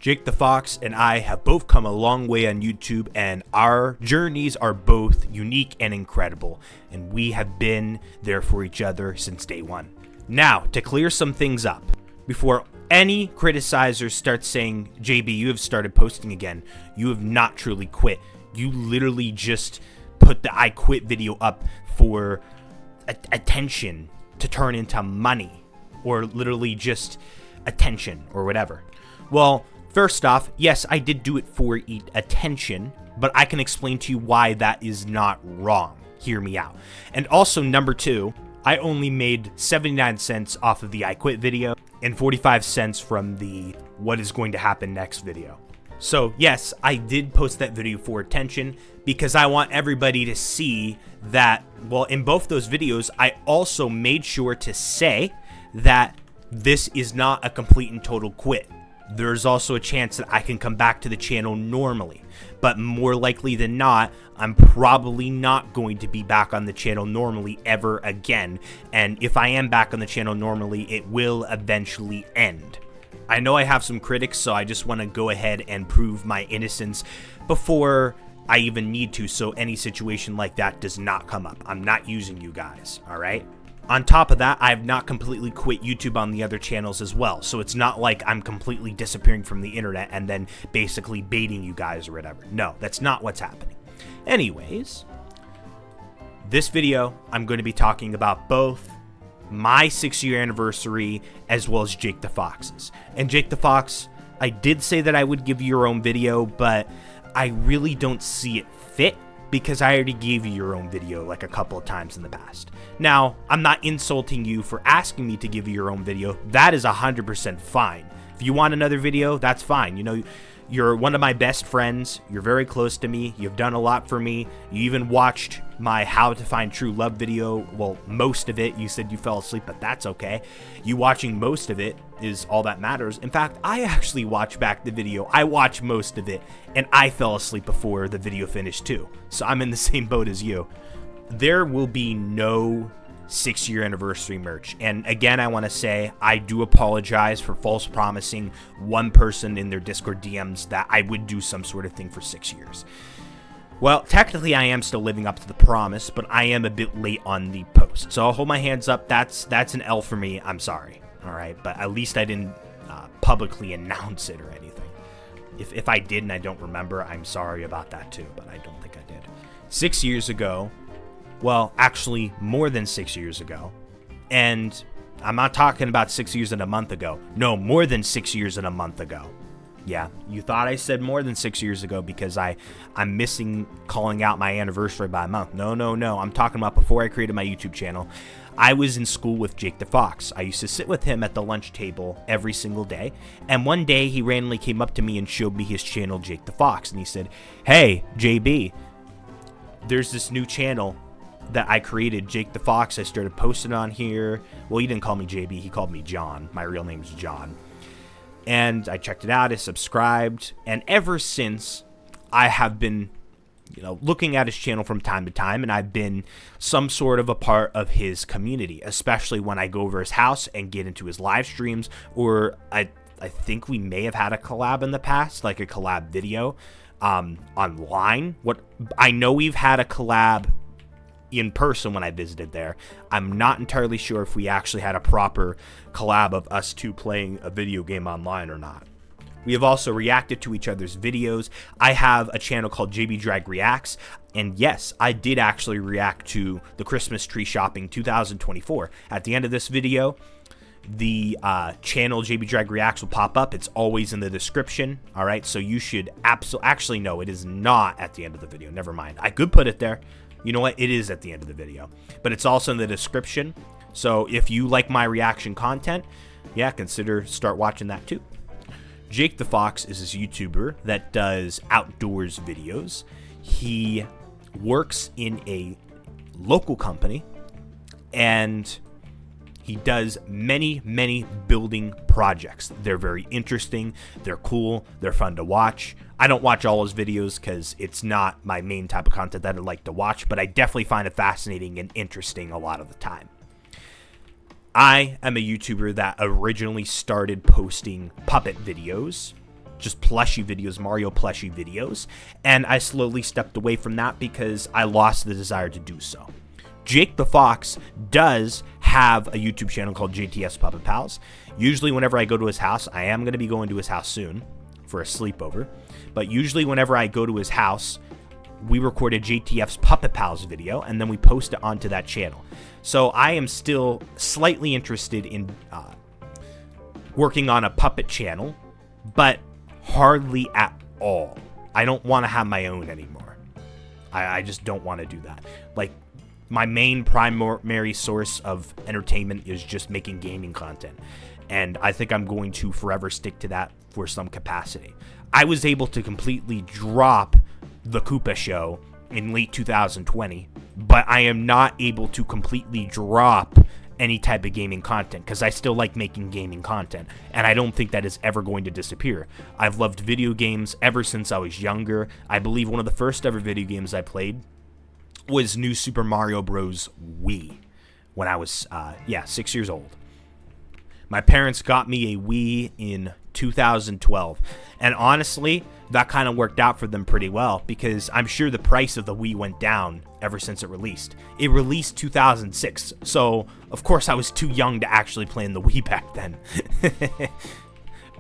Jake the Fox and I have both come a long way on YouTube, and our journeys are both unique and incredible, and we have been there for each other since day one. Now, to clear some things up, before any criticizers start saying, JB, you have started posting again, you have not truly quit. You literally just put the I quit video up for attention to turn into money, or literally just attention or whatever. Well, first off, yes, I did do it for attention, but I can explain to you why that is not wrong. Hear me out. And also, number two, I only made 79 cents off of the I quit video and 45 cents from the what is going to happen next video. So yes, I did post that video for attention because I want everybody to see that, well, in both those videos, I also made sure to say that this is not a complete and total quit. There's also a chance that I can come back to the channel normally, but more likely than not, I'm probably not going to be back on the channel normally ever again. And if I am back on the channel normally, it will eventually end. I know I have some critics, so I just want to go ahead and prove my innocence before I even need to, so any situation like that does not come up. I'm not using you guys, all right? On top of that, I have not completely quit YouTube on the other channels as well, so it's not like I'm completely disappearing from the internet and then basically baiting you guys or whatever. No, that's not what's happening. Anyways, this video, I'm going to be talking about both my 6-year anniversary as well as Jake the Fox's. And Jake the Fox, I did say that I would give you your own video, but I really don't see it fit because I already gave you your own video like a couple of times in the past. Now, I'm not insulting you for asking me to give you your own video. That is 100% fine. If you want another video, that's fine. You know, you're one of my best friends. You're very close to me. You've done a lot for me. You even watched my How to Find True Love video. Well, most of it. You said you fell asleep, but that's okay. You watching most of it is all that matters. In fact, I actually watched back the video. I watched most of it, and I fell asleep before the video finished too. So I'm in the same boat as you. There will be no 6-year anniversary merch, and again, I want to say I do apologize for false promising one person in their Discord DMs that I would do some sort of thing for 6 years. Well, technically I am still living up to the promise, but I am a bit late on the post, so I'll hold my hands up. That's an L for me. I'm sorry. All right, but at least I didn't publicly announce it or anything. If I did and I don't remember, I'm sorry about that too, but I don't think I did. 6 years ago, well, actually more than 6 years ago, and I'm not talking about 6 years and a month ago. No, more than 6 years and a month ago. Yeah, you thought I said more than 6 years ago because I'm missing calling out my anniversary by a month. No. I'm talking about before I created my YouTube channel. I was in school with Jake the Fox. I used to sit with him at the lunch table every single day, and one day he randomly came up to me and showed me his channel, Jake the Fox, and he said, "Hey, JB, there's this new channel that I created, Jake the Fox. I started posting on here." Well, he didn't call me JB, he called me John. My real name is John. And I checked it out, I subscribed, and ever since I have been, looking at his channel from time to time, and I've been some sort of a part of his community, especially when I go over his house and get into his live streams, or I think we may have had a collab in the past, like a collab video online. I know we've had a collab in person when I visited there. I'm not entirely sure if we actually had a proper collab of us two playing a video game online or not. We have also reacted to each other's videos. I have a channel called JBdrag Reacts, and yes, I did actually react to the Christmas tree shopping 2024. At the end of this video, the channel JBdrag Reacts will pop up. It's always in the description. All right, so you should actually no, it is not at the end of the video. Never mind. I could put it there. You know what? It is at the end of the video, but it's also in the description. So if you like my reaction content, yeah, consider start watching that too. Jake the Fox is this YouTuber that does outdoors videos. He works in a local company, and he does many building projects. They're very interesting. They're cool. They're fun to watch. I don't watch all his videos because it's not my main type of content that I like to watch, but I definitely find it fascinating and interesting a lot of the time. I am a YouTuber that originally started posting puppet videos just plushie videos, Mario plushie videos, and I slowly stepped away from that because I lost the desire to do so. Jake the Fox does have a YouTube channel called JTS Puppet Pals. Usually whenever I go to his house, I am going to be going to his house soon for a sleepover, but usually whenever I go to his house, we record a JTF's Puppet Pals video, and then we post it onto that channel. So I am still slightly interested in working on a puppet channel, but hardly at all. I don't want to have my own anymore. I just don't want to do that. Like, my main primary source of entertainment is just making gaming content, and I think I'm going to forever stick to that for some capacity. I was able to completely drop the Koopa Show in late 2020, but I am not able to completely drop any type of gaming content because I still like making gaming content, and I don't think that is ever going to disappear. I've loved video games ever since I was younger. I believe one of the first ever video games I played was New Super Mario Bros. Wii when I was 6 years old. My parents got me a Wii in 2012, and honestly, that kind of worked out for them pretty well because I'm sure the price of the Wii went down ever since it released. It released 2006, so of course I was too young to actually play in the Wii back then.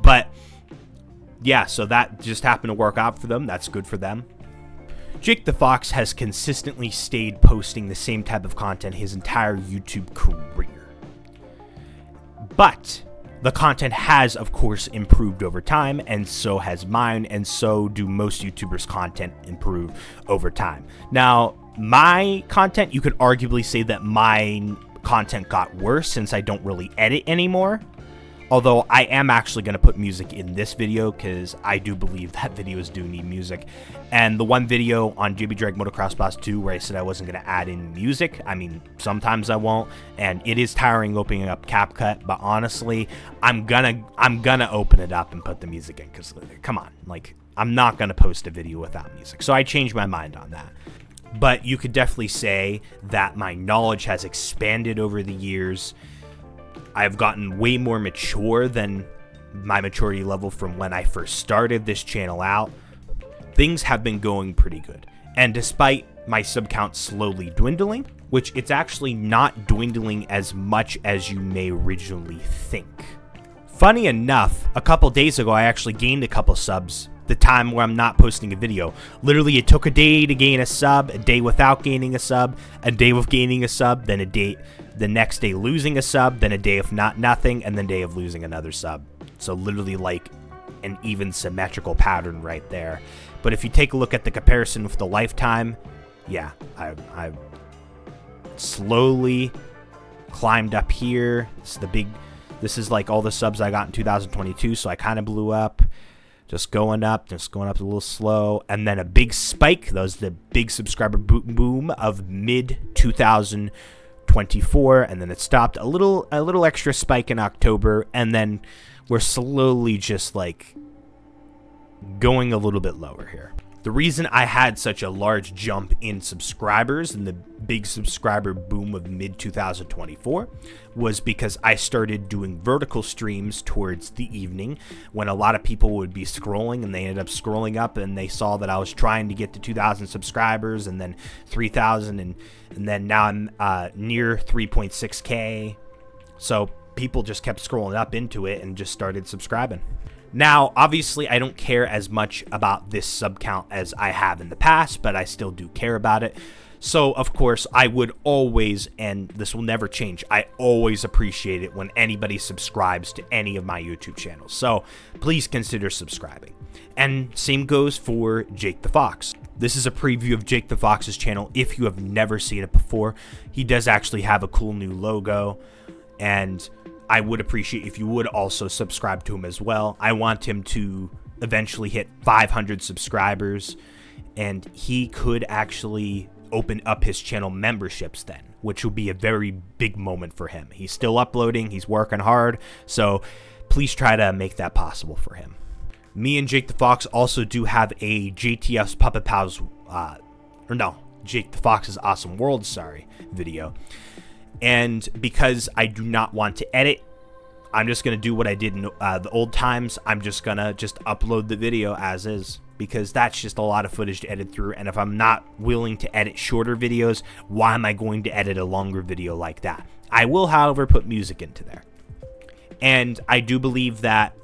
But yeah, so that just happened to work out for them. That's good for them. Jake the Fox has consistently stayed posting the same type of content his entire YouTube career. But the content has, of course, improved over time, and so has mine, and so do most YouTubers' content improve over time. Now, my content, you could arguably say that my content got worse since I don't really edit anymore. Although I am actually going to put music in this video because I do believe that videos do need music. And the one video on JBdrag Motocross 2 where I said I wasn't going to add in music, I mean, sometimes I won't, and it is tiring opening up CapCut, but honestly, I'm gonna open it up and put the music in because, come on, like, I'm not going to post a video without music. So I changed my mind on that. But you could definitely say that my knowledge has expanded over the years. I've gotten way more mature than my maturity level from when I first started this channel out. Things have been going pretty good. And despite my sub count slowly dwindling, which it's actually not dwindling as much as you may originally think. Funny enough, a couple days ago, I actually gained a couple subs the time where I'm not posting a video. Literally, it took a day to gain a sub, a day without gaining a sub, a day with gaining a sub, then a day, the next day losing a sub, then a day of nothing, and then a day of losing another sub. So literally like an even symmetrical pattern right there. But if you take a look at the comparison with the lifetime, yeah, I've slowly climbed up here. This is like all the subs I got in 2022, so I kind of blew up. Just going up a little slow, and then a big spike. That was the big subscriber boom of mid 2024, and then it stopped. A little extra spike in October, and then we're slowly just like going a little bit lower here. The reason I had such a large jump in subscribers and the big subscriber boom of mid 2024 was because I started doing vertical streams towards the evening when a lot of people would be scrolling, and they ended up scrolling up and they saw that I was trying to get to 2,000 subscribers and then 3,000 and then now I'm near 3.6K. So people just kept scrolling up into it and just started subscribing. Now, obviously, I don't care as much about this sub count as I have in the past, but I still do care about it. So, of course, I would always, and this will never change, I always appreciate it when anybody subscribes to any of my YouTube channels. So, please consider subscribing. And same goes for Jake the Fox. This is a preview of Jake the Fox's channel if you have never seen it before. He does actually have a cool new logo, and I would appreciate if you would also subscribe to him as well. I want him to eventually hit 500 subscribers, and he could actually open up his channel memberships then, which will be a very big moment for him. He's still uploading, he's working hard, so please try to make that possible for him. Me and Jake the Fox also do have a JTF's Puppet Pals, Jake the Fox's Awesome World, video. And because I do not want to edit I'm just going to do what I did in the old times. I'm just going to upload the video as is, because that's just a lot of footage to edit through. And if I'm not willing to edit shorter videos, why am I going to edit a longer video like that? I will, however, put music into there. And I do believe that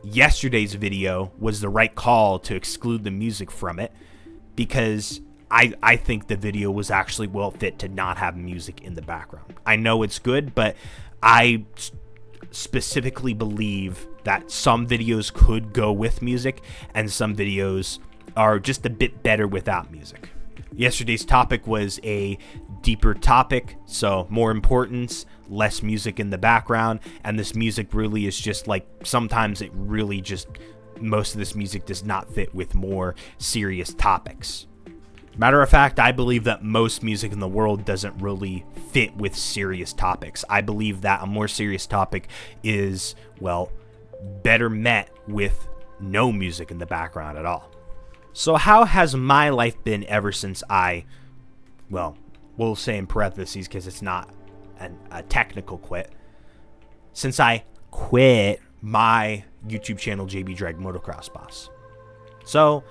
yesterday's video was the right call to exclude the music from it, because I think the video was actually well fit to not have music in the background. I know it's good, but I specifically believe that some videos could go with music and some videos are just a bit better without music. Yesterday's topic was a deeper topic, so more importance, less music in the background, and this music really is just like, sometimes it really just, most of this music does not fit with more serious topics. Matter of fact, I believe that most music in the world doesn't really fit with serious topics. I believe that a more serious topic is, well, better met with no music in the background at all. So how has my life been ever since I, well, we'll say in parentheses because it's not a technical quit, since I quit my YouTube channel, JBdrag Motocross So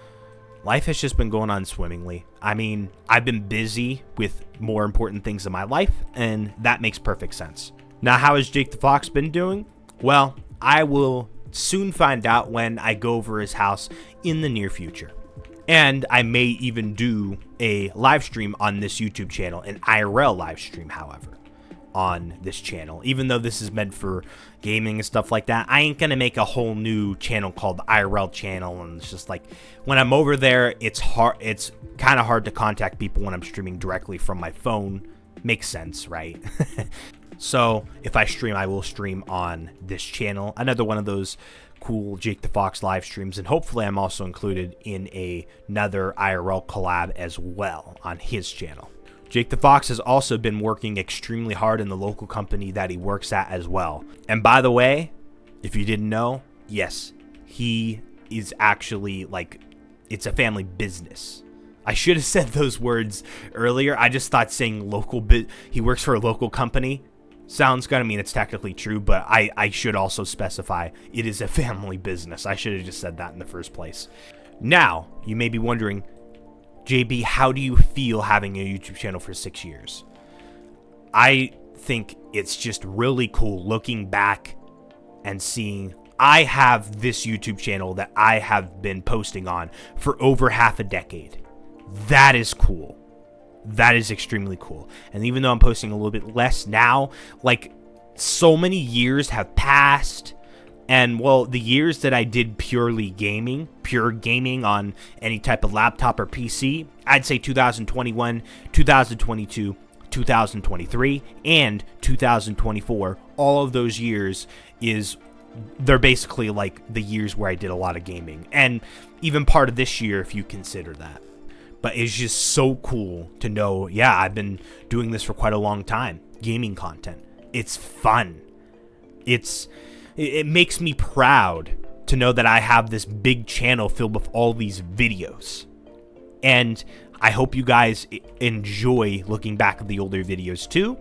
life has just been going on swimmingly. I mean, I've been busy with more important things in my life, and that makes perfect sense. Now, how has Jake the Fox been doing? Well, I will soon find out when I go over his house in the near future. And I may even do a live stream on this YouTube channel, an IRL live stream, however, on this channel. Even though this is meant for gaming and stuff like that, I ain't gonna make a whole new channel called the IRL channel. And it's just like, when I'm over there, it's kind of hard to contact people when I'm streaming directly from my phone. Makes sense, right? So if I stream, I will stream on this channel, another one of those cool Jake the Fox live streams, and hopefully I'm also included in another IRL collab as well on his channel. Jake the Fox has also been working extremely hard in the local company that he works at as well. And by the way, if you didn't know, yes, he is actually, like, it's a family business. I should have said those words earlier. I just thought saying he works for a local company sounds good. I mean, it's technically true, but I should also specify it is a family business. I should have just said that in the first place. Now, you may be wondering, JB, how do you feel having a YouTube channel for 6 years? I think it's just really cool looking back and seeing I have this YouTube channel that I have been posting on for over half a decade. That is cool. That is extremely cool. And even though I'm posting a little bit less now, like, so many years have passed. And, well, the years that I did pure gaming on any type of laptop or PC, I'd say 2021, 2022, 2023, and 2024. All of those years they're basically like the years where I did a lot of gaming. And even part of this year, if you consider that. But it's just so cool to know, yeah, I've been doing this for quite a long time. Gaming content. It's fun. It makes me proud to know that I have this big channel filled with all these videos. And I hope you guys enjoy looking back at the older videos too,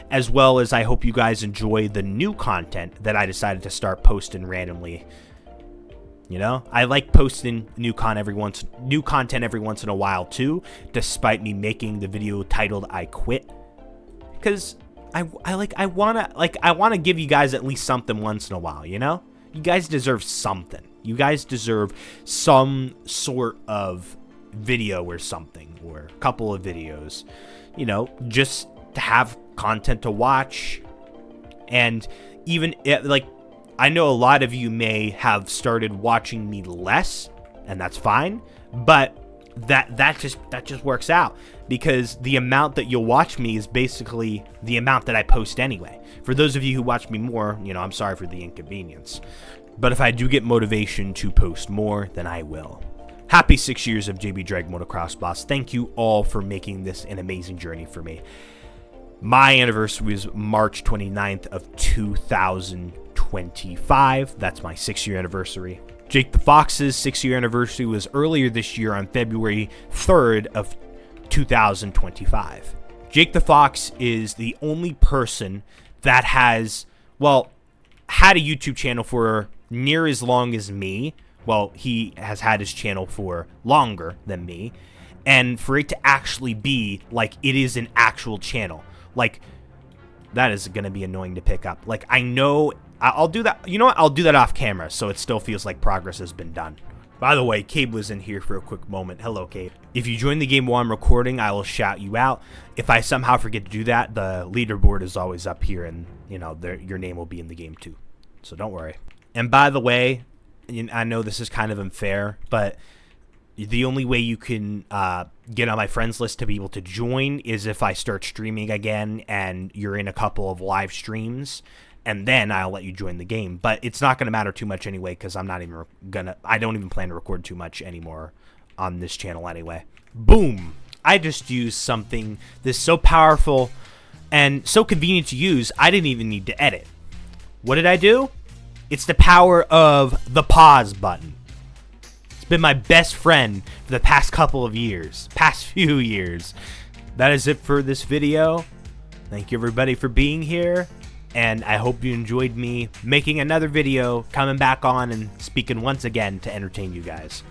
as well as I hope you guys enjoy the new content that I decided to start posting randomly. You know, I like posting new content every once in a while too, despite me making the video titled "I Quit," because I want to give you guys at least something once in a while. You know, you guys deserve something. You guys deserve some sort of video or something, or a couple of videos. You know, just to have content to watch, and even like. I know a lot of you may have started watching me less, and that's fine, but that just works out, because the amount that you'll watch me is basically the amount that I post anyway. For those of you who watch me more, you know, I'm sorry for the inconvenience. But if I do get motivation to post more, then I will. Happy 6 years of JBdrag Motocross. Thank you all for making this an amazing journey for me. My anniversary was March 29th of 2025. That's my 6-year anniversary. Jake the Fox's 6-year anniversary was earlier this year on February 3rd of 2025. Jake the Fox is the only person that has, well, had a YouTube channel for near as long as me. Well, he has had his channel for longer than me. And for it to actually be like it is an actual channel, like that is going to be annoying to pick up. Like, I know I'll do that. You know what? I'll do that off camera so it still feels like progress has been done. By the way, Cabe was in here for a quick moment. Hello, Cabe. If you join the game while I'm recording, I will shout you out. If I somehow forget to do that, the leaderboard is always up here, and, you know, your name will be in the game too. So don't worry. And by the way, I know this is kind of unfair, but the only way you can get on my friends list to be able to join is if I start streaming again and you're in a couple of live streams, and then I'll let you join the game. But it's not going to matter too much anyway, because I don't even plan to record too much anymore on this channel anyway. Boom! I just used something that's so powerful and so convenient to use, I didn't even need to edit. What did I do? It's the power of the pause button. It's been my best friend for the past few years. That is it for this video. Thank you everybody for being here, and I hope you enjoyed me making another video, coming back on and speaking once again to entertain you guys.